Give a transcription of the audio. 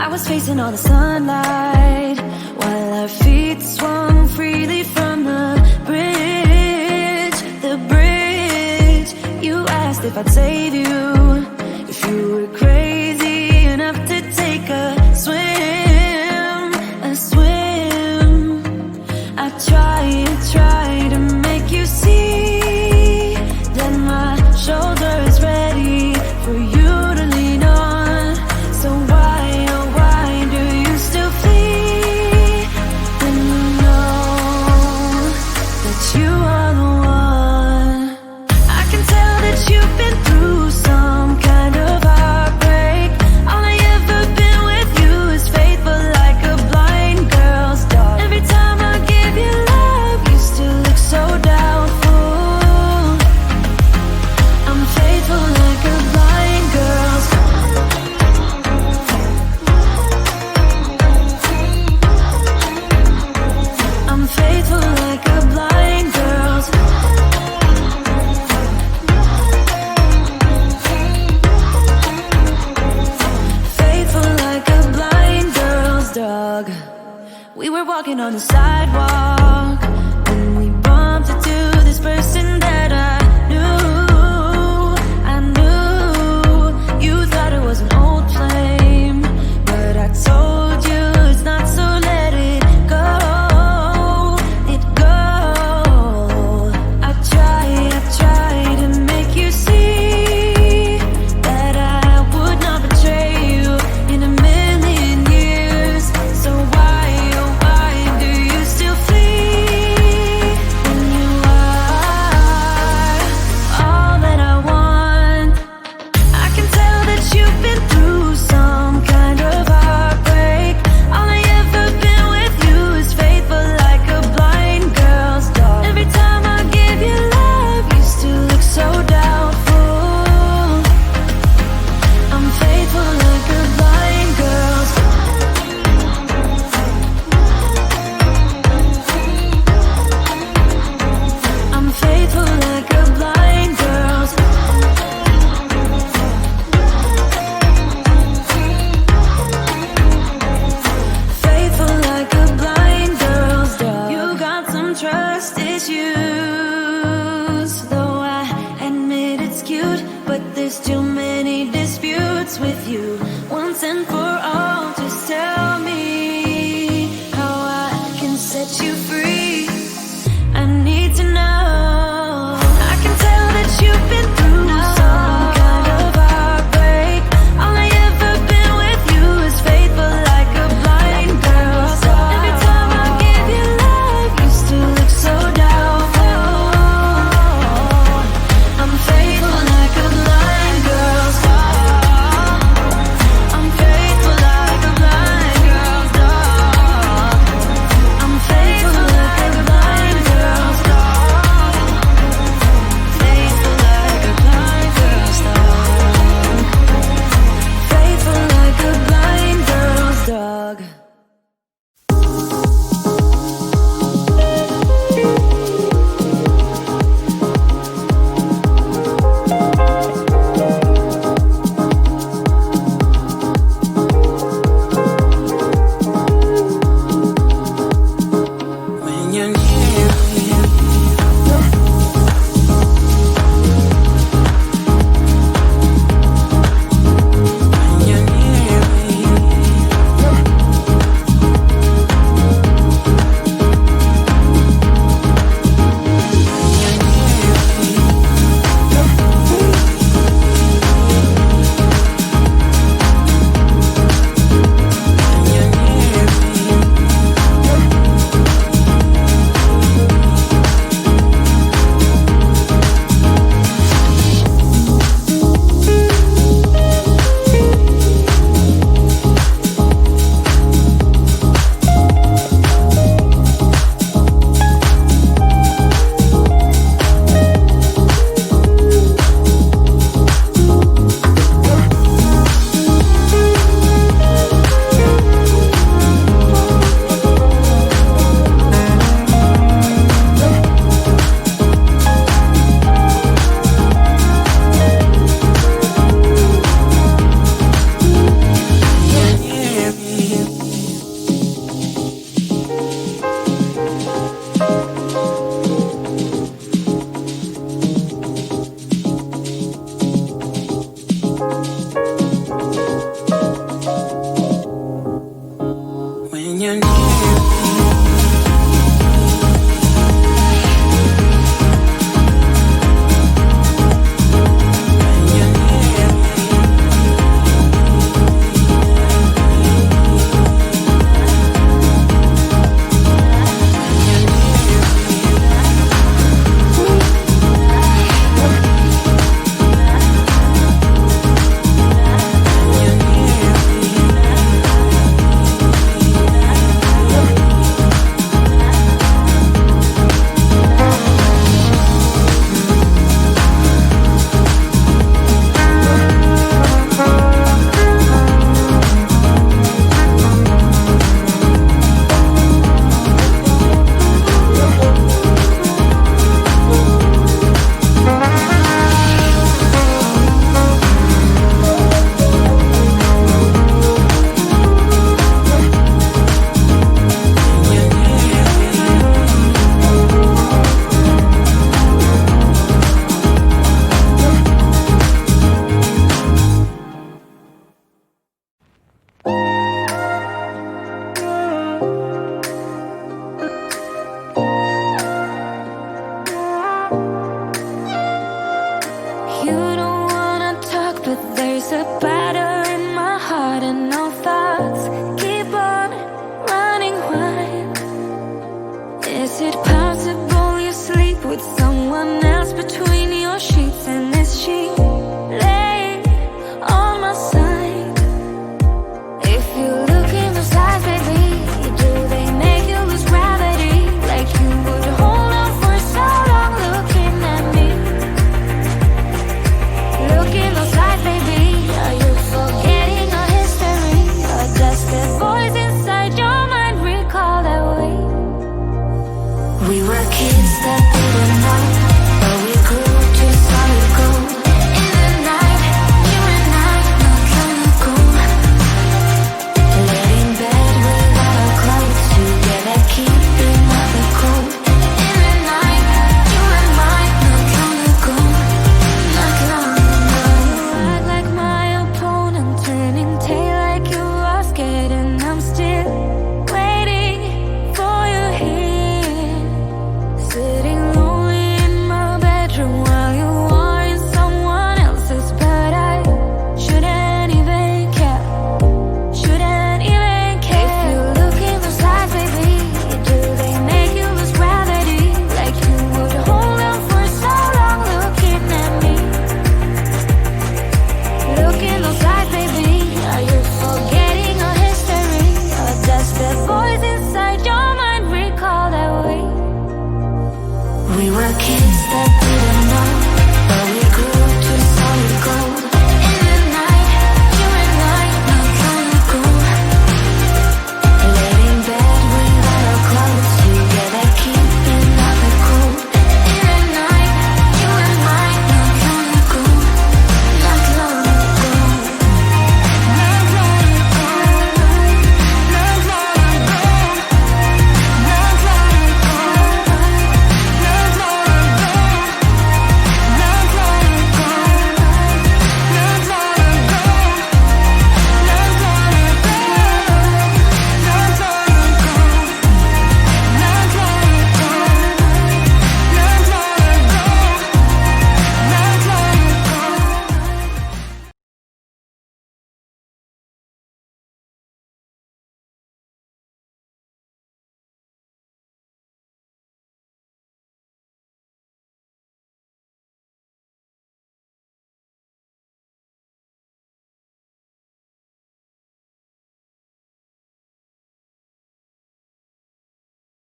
was facing all the sunlight while our feet swung freely from the bridge. The bridge. You asked if I'd save you, if you were crazy enough to take a swim, a swim. I try to make you see that my shoulder is ready for you to lean on. So why, oh why do you still flee when you know that you are the one? I can tell that you've been through some kind of heartbreak. All I ever been with you is faithful like a blind girl's dog. Every time I give you love, you still look so doubtful. I'm faithful like a blind girl's dog. I'm faithful like a blind girl's faithful like a blind girl's dog. We were walking on the sidewalk when we bumped into this person that I knew. You thought it was an old flame, but I told you it's not, so let it go. It go. I try to make you see that I would not betray you in a million years. So why, oh why do you still flee when you are all that I want? I can tell that you've been through some kind of heartbreak. All I ever been with you is faithful like a blind girl's dog. Every time I give you love, you still look so doubtful. I'm faithful like a blind girl's dog. I'm faithful